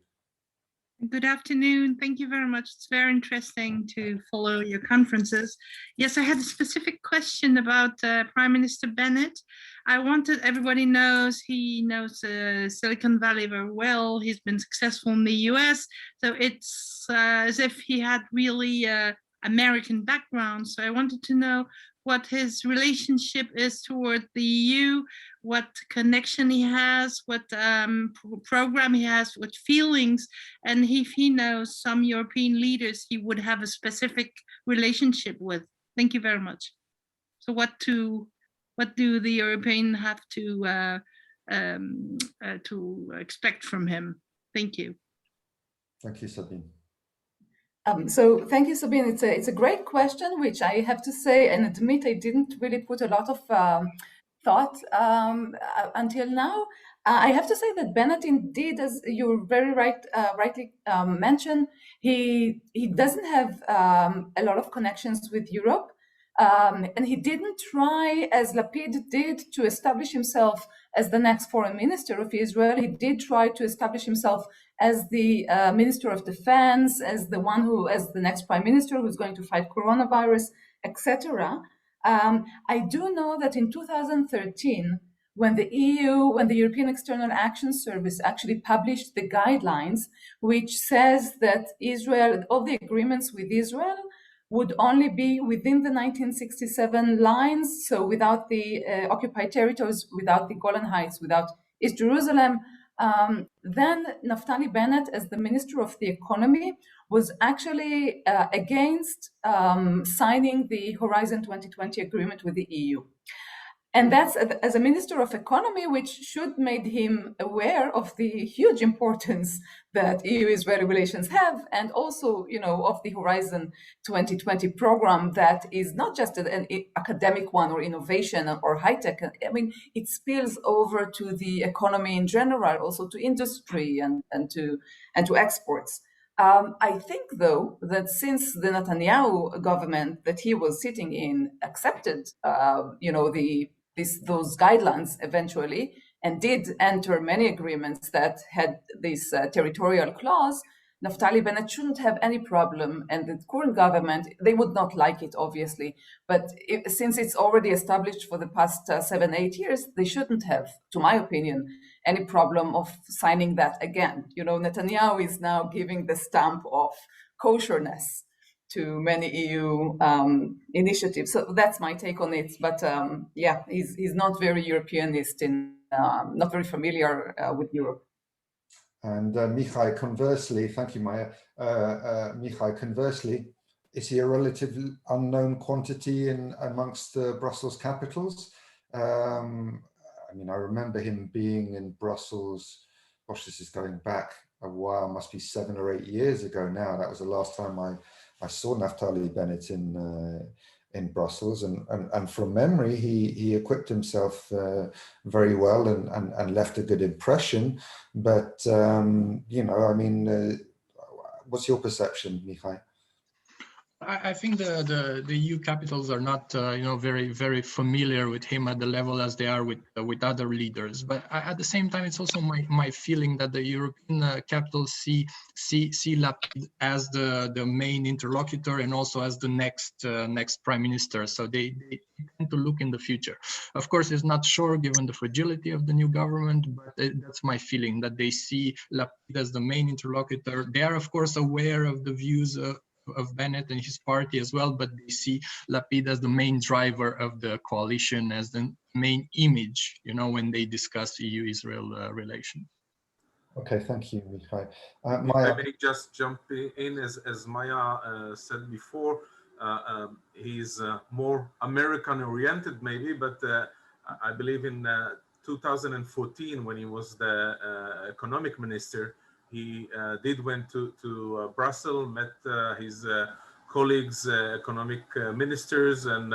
Good afternoon. Thank you very much. It's very interesting to follow your conferences. Yes, I had a specific question about Prime Minister Bennett. Everybody knows he knows Silicon Valley very well. He's been successful in the US. So it's as if he had really American background. So I wanted to know what his relationship is toward the EU, what connection he has, what program he has, what feelings, and if he knows some European leaders he would have a specific relationship with. Thank you very much. So what do the Europeans have to expect from him? Thank you. Thank you, Sabine. So thank you, Sabine. It's a great question, which I have to say and admit I didn't really put a lot of thought until now. I have to say that Bennett, indeed, as you very rightly mentioned, he doesn't have a lot of connections with Europe, and he didn't try, as Lapid did, to establish himself as the next foreign minister of Israel. He did try to establish himself as the Minister of Defense, as the next prime minister who's going to fight coronavirus, etc. I do know that in 2013, when the European External Action Service actually published the guidelines, which says that all the agreements with Israel would only be within the 1967 lines, so without the occupied territories, without the Golan Heights, without East Jerusalem, then Naftali Bennett, as the Minister of the Economy, was actually against signing the Horizon 2020 agreement with the EU. And that's as a Minister of Economy, which should made him aware of the huge importance that EU-Israeli relations have, and also, of the Horizon 2020 program that is not just an academic one or innovation or high-tech. I mean, it spills over to the economy in general, also to industry and to exports. I think, though, that since the Netanyahu government that he was sitting in accepted, those guidelines eventually, and did enter many agreements that had this territorial clause, Naftali Bennett shouldn't have any problem, and the current government, they would not like it, obviously, but since it's already established for the past 7-8 years, they shouldn't have, to my opinion, any problem of signing that again. Netanyahu is now giving the stamp of kosherness to many EU initiatives. So that's my take on it. But yeah, he's not very Europeanist and not very familiar with Europe. And Mihai, conversely, thank you, Maya. Mihai, conversely, is he a relatively unknown quantity amongst the Brussels capitals? I mean, I remember him being in Brussels, gosh, this is going back a while, must be 7 or 8 years ago now. That was the last time I saw Naftali Bennett in Brussels, and from memory, he equipped himself very well and left a good impression. But I mean, what's your perception, Mihai? I think the EU capitals are not, very, very familiar with him at the level as they are with other leaders. But at the same time, it's also my feeling that the European capitals see Lapid as the main interlocutor and also as the next prime minister. So they tend to look in the future. Of course, it's not sure given the fragility of the new government, but that's my feeling, that they see Lapid as the main interlocutor. They are, of course, aware of the views of Bennett and his party as well, but they see Lapid as the main driver of the coalition, as the main image, when they discuss EU-Israel relations. Okay, thank you, Mihai. Maya, I may just jump in, as Maya said before. He's more American-oriented, maybe, but I believe in 2014, when he was the economic minister, he did went to Brussels, met his colleagues, economic ministers, and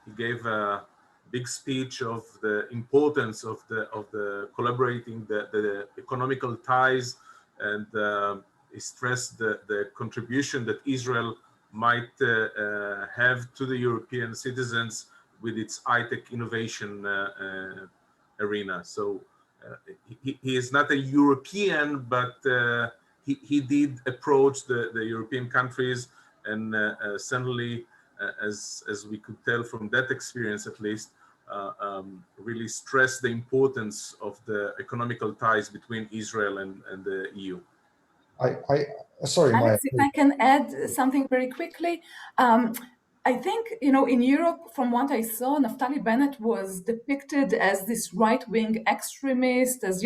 he gave a big speech of the importance of the collaborating, the economical ties, and he stressed the contribution that Israel might have to the European citizens with its high-tech innovation arena. So he is not a European, but he did approach the European countries, and certainly, as we could tell from that experience at least, really stressed the importance of the economical ties between Israel and the EU. Sorry, Maya. Alex, if I can add something very quickly. I think, in Europe, from what I saw, Naftali Bennett was depicted as this right-wing extremist, as,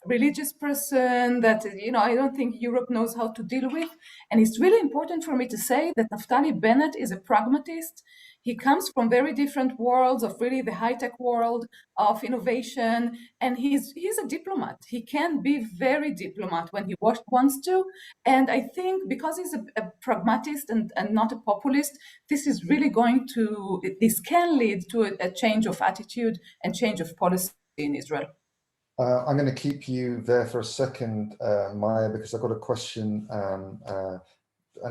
religious person that, I don't think Europe knows how to deal with. And it's really important for me to say that Naftali Bennett is a pragmatist. He comes from very different worlds of really the high-tech world of innovation, and he's a diplomat. He can be very diplomat when he wants to. And I think because he's a pragmatist and not a populist, this can lead to a change of attitude and change of policy in Israel. I'm going to keep you there for a second, Maya, because I've got a question, and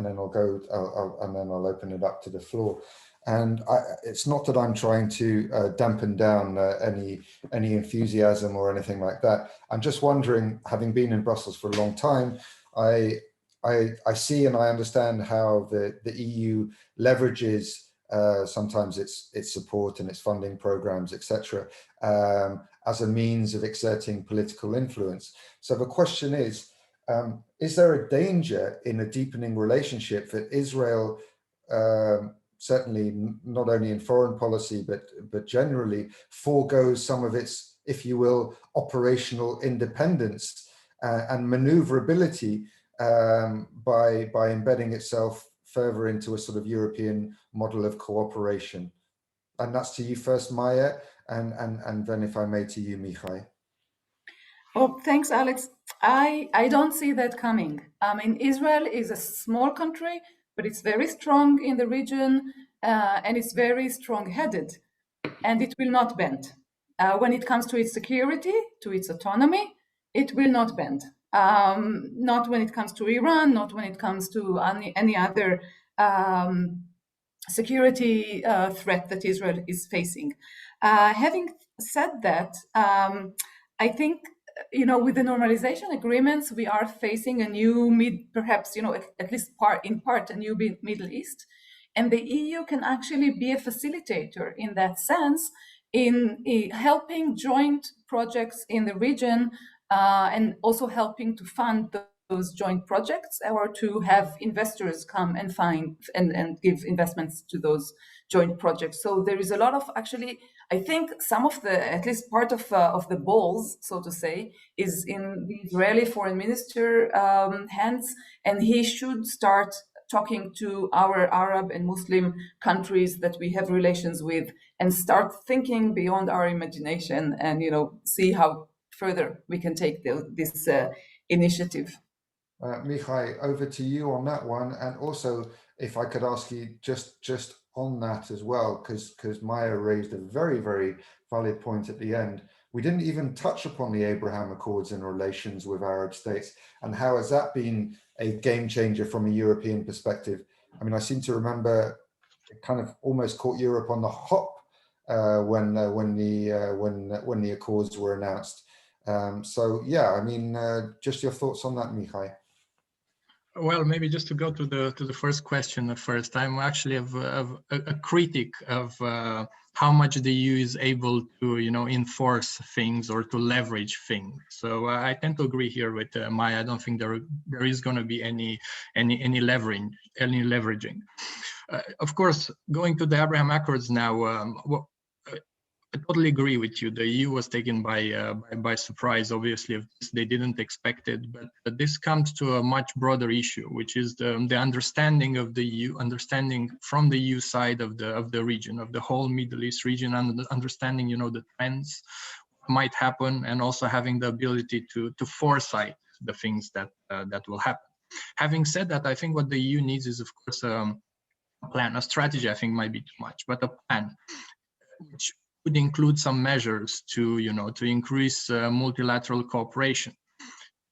then I'll open it up to the floor. And it's not that I'm trying to dampen down any enthusiasm or anything like that. I'm just wondering, having been in Brussels for a long time, I see and I understand how the EU leverages sometimes its support and its funding programs, etc., as a means of exerting political influence. So the question is there a danger in a deepening relationship that Israel, certainly not only in foreign policy, but generally, foregoes some of its if you will, operational independence and maneuverability by embedding itself further into a sort of European model of cooperation. And that's to you first, Maya, and then if I may to you, Michai. Well, thanks, Alex. I don't see that coming. I mean, Israel is a small country, but it's very strong in the region, and it's very strong-headed, and it will not bend. When it comes to its security, to its autonomy, it will not bend. Not when it comes to Iran, not when it comes to any other security threat that Israel is facing. Having said that, I think, you know, with the normalization agreements, we are facing a new perhaps, you know, at least in part, a new Middle East. And the EU can actually be a facilitator in that sense, in helping joint projects in the region, and also helping to fund those joint projects, or to have investors come and find and give investments to those joint projects. So there is a lot of, actually, I think some of the, at least part of the balls, so to say, is in the Israeli foreign minister hands, and he should start talking to our Arab and Muslim countries that we have relations with, and start thinking beyond our imagination, and, you know, see how further we can take this initiative. Michai, over to you on that one, and also if I could ask you just on that as well, because Maya raised a very, very valid point at the end. We didn't even touch upon the Abraham Accords and relations with Arab states, and how has that been a game changer from a European perspective? I mean, I seem to remember it kind of almost caught Europe on the hop when the Accords were announced. So yeah, I mean, just your thoughts on that, Michai. Well, maybe just to go to the first question first. I'm actually a critic of how much the EU is able to, you know, enforce things or to leverage things. So I tend to agree here with Maya. I don't think there is going to be any leveraging. Of course, going to the Abraham Accords now. I totally agree with you. The EU was taken by surprise. Obviously, they didn't expect it, but this comes to a much broader issue, which is the understanding of the EU, understanding from the EU side of the region, of the whole Middle East region, and understanding, you know, the trends might happen, and also having the ability to foresight the things that will happen. Having said that, I think what the EU needs is, of course, a plan. A strategy, I think, might be too much, but a plan which would include some measures to, you know, to increase multilateral cooperation,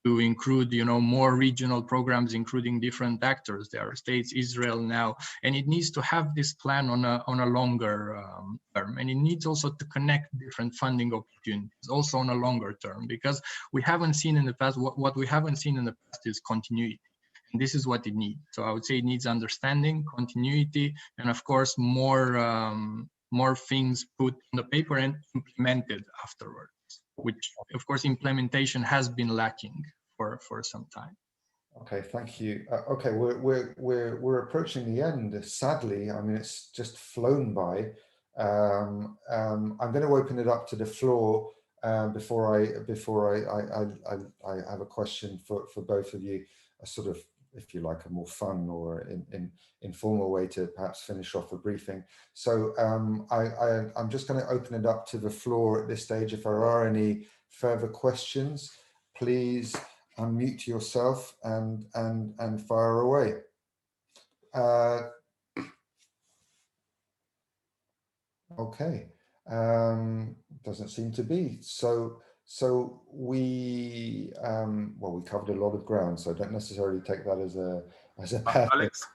to include, you know, more regional programs, including different actors. There are states, Israel now, and it needs to have this plan on a longer term, and it needs also to connect different funding opportunities, also on a longer term, because we haven't seen in the past, what we haven't seen in the past is continuity. And this is what it needs. So I would say it needs understanding, continuity, and of course more things put on the paper and implemented afterwards, which of course implementation has been lacking for some time. Okay, thank you. Okay, we're approaching the end, sadly. I mean, it's just flown by. I'm going to open it up to the floor before I have a question for both of you, a sort of, if you like, a more fun or informal way to perhaps finish off the briefing. So I'm just going to open it up to the floor at this stage. If there are any further questions, please unmute yourself and fire away. Okay, doesn't seem to be. So we well, we covered a lot of ground, so I don't necessarily take that as a bad Alex,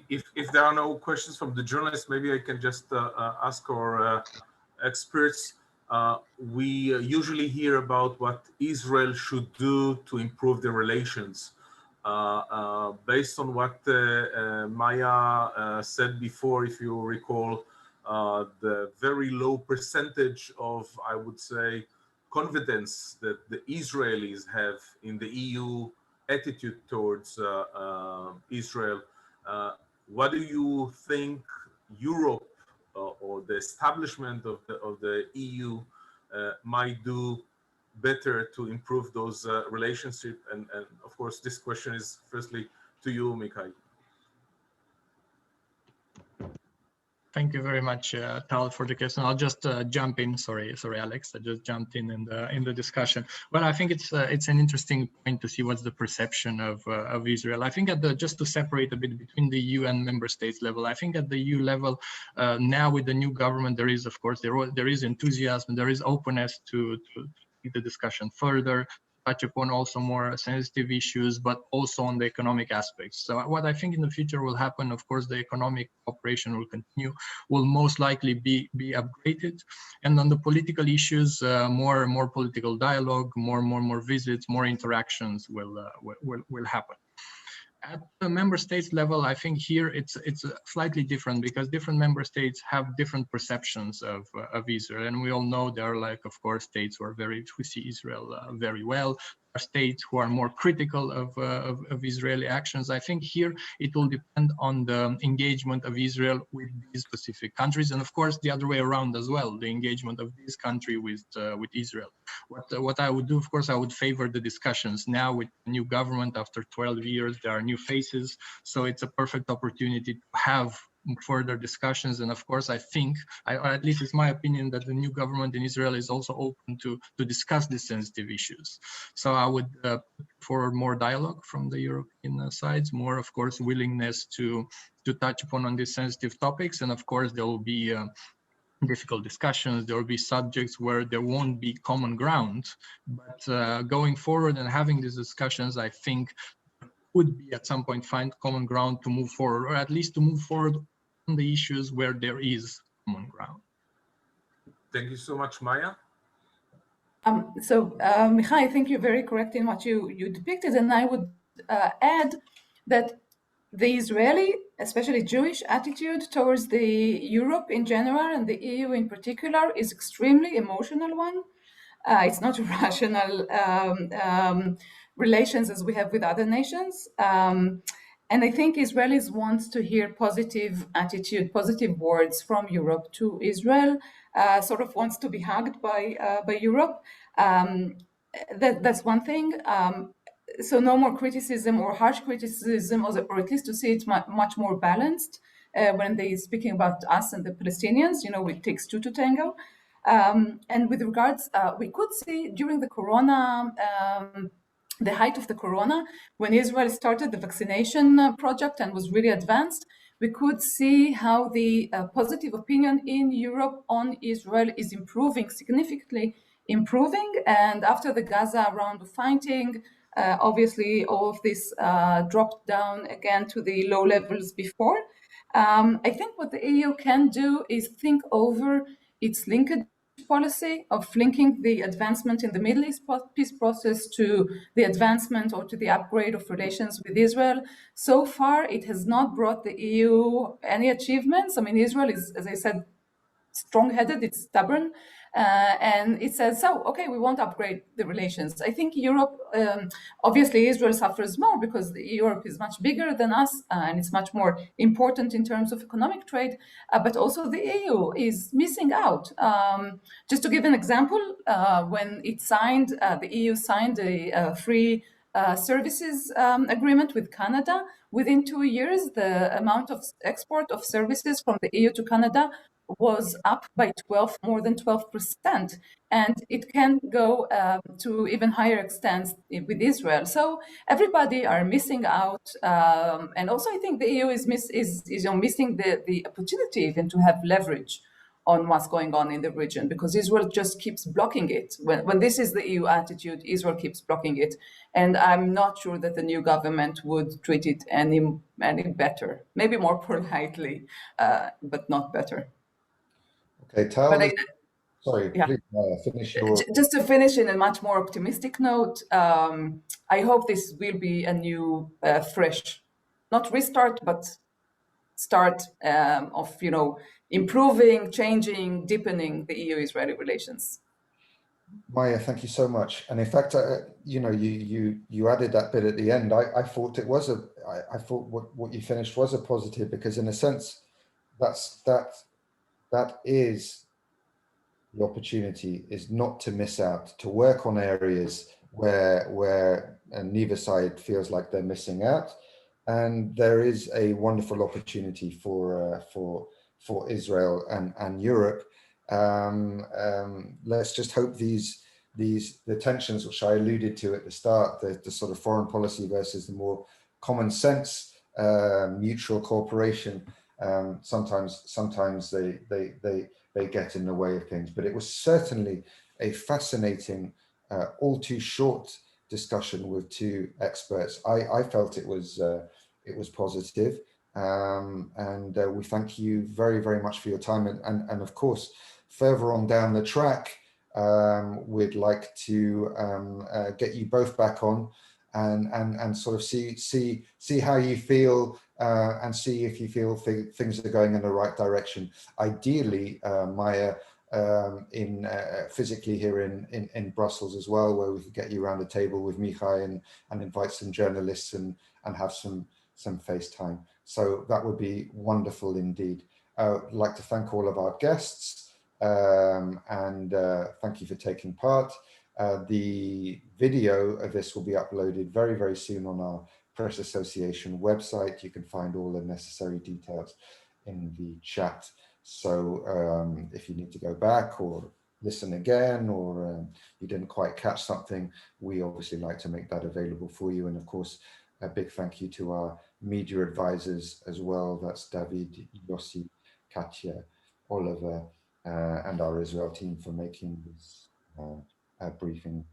if there are no questions from the journalists, maybe I can just ask our experts. We usually hear about what Israel should do to improve the relations. Based on what Maya said before, if you recall, the very low percentage of, I would say, confidence that the Israelis have in the EU attitude towards Israel. What do you think Europe or the establishment of the EU might do better to improve those relationships? And of course, this question is firstly to you, Mikhail. Thank you very much, Tal, for the question. I'll just jump in. Sorry, Alex. I just jumped in the discussion. Well, I think it's an interesting point to see what's the perception of Israel. I think just to separate a bit between the EU and member states level. I think at the EU level now with the new government, there is, of course, there is enthusiasm, there is openness to take the discussion further, touch upon also more sensitive issues, but also on the economic aspects. So what I think in the future will happen, of course, the economic cooperation will continue, will most likely be upgraded. And on the political issues, more political dialogue, more visits, more interactions will happen. At the member states level, I think here it's slightly different because different member states have different perceptions of Israel, and we all know there are, like, of course, states who see Israel very well. There are states who are more critical of Israeli actions. I think here it will depend on the engagement of Israel with these specific countries, and of course the other way around as well, the engagement of this country with Israel. What I would do, of course, I would favor the discussions now with the new government. After 12 years, there are new faces, so it's a perfect opportunity to have further discussions. And of course, I think, at least it's my opinion, that the new government in Israel is also open to discuss these sensitive issues. So I would put forward more dialogue from the European sides, more, of course, willingness to touch upon on these sensitive topics. And of course, there will be difficult discussions. There will be subjects where there won't be common ground, but going forward and having these discussions, I think would be at some point find common ground to move forward, or at least to move forward on the issues where there is common ground. Thank you so much, Maya. Michal, I think you're very correct in what you depicted, and I would add that the Israeli, especially Jewish, attitude towards the Europe in general and the EU in particular is extremely emotional one. It's not rational relations as we have with other nations. And I think Israelis want to hear positive attitude, positive words from Europe to Israel, sort of wants to be hugged by Europe. That's one thing. So no more criticism or harsh criticism, or at least to see it much more balanced when they're speaking about us and the Palestinians. You know, it takes two to tango. And with regards, we could see during the corona, the height of the corona, when Israel started the vaccination project and was really advanced, we could see how the positive opinion in Europe on Israel is improving, significantly improving. And after the Gaza round of fighting, obviously all of this dropped down again to the low levels before. I think what the EU can do is think over its linkage policy of linking the advancement in the Middle East peace process to the advancement or to the upgrade of relations with Israel. So far, it has not brought the EU any achievements. I mean, Israel is, as I said, strong-headed, it's stubborn, and it says, so, okay, we won't upgrade the relations. I think Europe, obviously Israel suffers more because Europe is much bigger than us and it's much more important in terms of economic trade, but also the EU is missing out. Just to give an example, when it signed, the EU signed a free services agreement with Canada, within 2 years, the amount of export of services from the EU to Canada was up by more than 12%, and it can go to even higher extents with Israel. So everybody are missing out, and also I think the EU is missing the opportunity even to have leverage on what's going on in the region, because Israel just keeps blocking it. When this is the EU attitude, Israel keeps blocking it, and I'm not sure that the new government would treat it any better. Maybe more politely, but not better. Okay, sorry, yeah. Please finish your... Just to finish in a much more optimistic note, I hope this will be a new, fresh, not restart, but start of, you know, improving, changing, deepening the EU-Israeli relations. Maya, thank you so much. And in fact, you know, you added that bit at the end. I thought it was I thought what you finished was a positive, because in a sense, that is the opportunity is not to miss out, to work on areas where neither side feels like they're missing out. And there is a wonderful opportunity for Israel and Europe. Let's just hope the tensions which I alluded to at the start, the sort of foreign policy versus the more common sense mutual cooperation, sometimes they get in the way of things. But it was certainly a fascinating, all too short discussion with two experts. I felt it was positive, and we thank you very, very much for your time. And of course, further on down the track, we'd like to get you both back on and sort of see how you feel, and see if you feel things are going in the right direction. Ideally, Maya, physically here in Brussels as well, where we could get you around the table with Mihai and invite some journalists and have some FaceTime. So that would be wonderful indeed. I'd like to thank all of our guests, and thank you for taking part. The video of this will be uploaded very, very soon on our Press Association website. You can find all the necessary details in the chat. So if you need to go back or listen again, or you didn't quite catch something, we obviously like to make that available for you. And of course, a big thank you to our media advisors as well. That's David, Yossi, Katya, Oliver, and our Israel team for making this briefing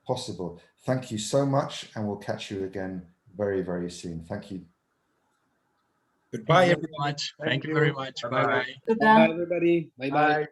possible. Thank you so much, and we'll catch you again very, very soon. Thank you. Goodbye, Thank you very much. Thank you very much. Bye-bye. Goodbye. Bye, everybody. Bye-bye.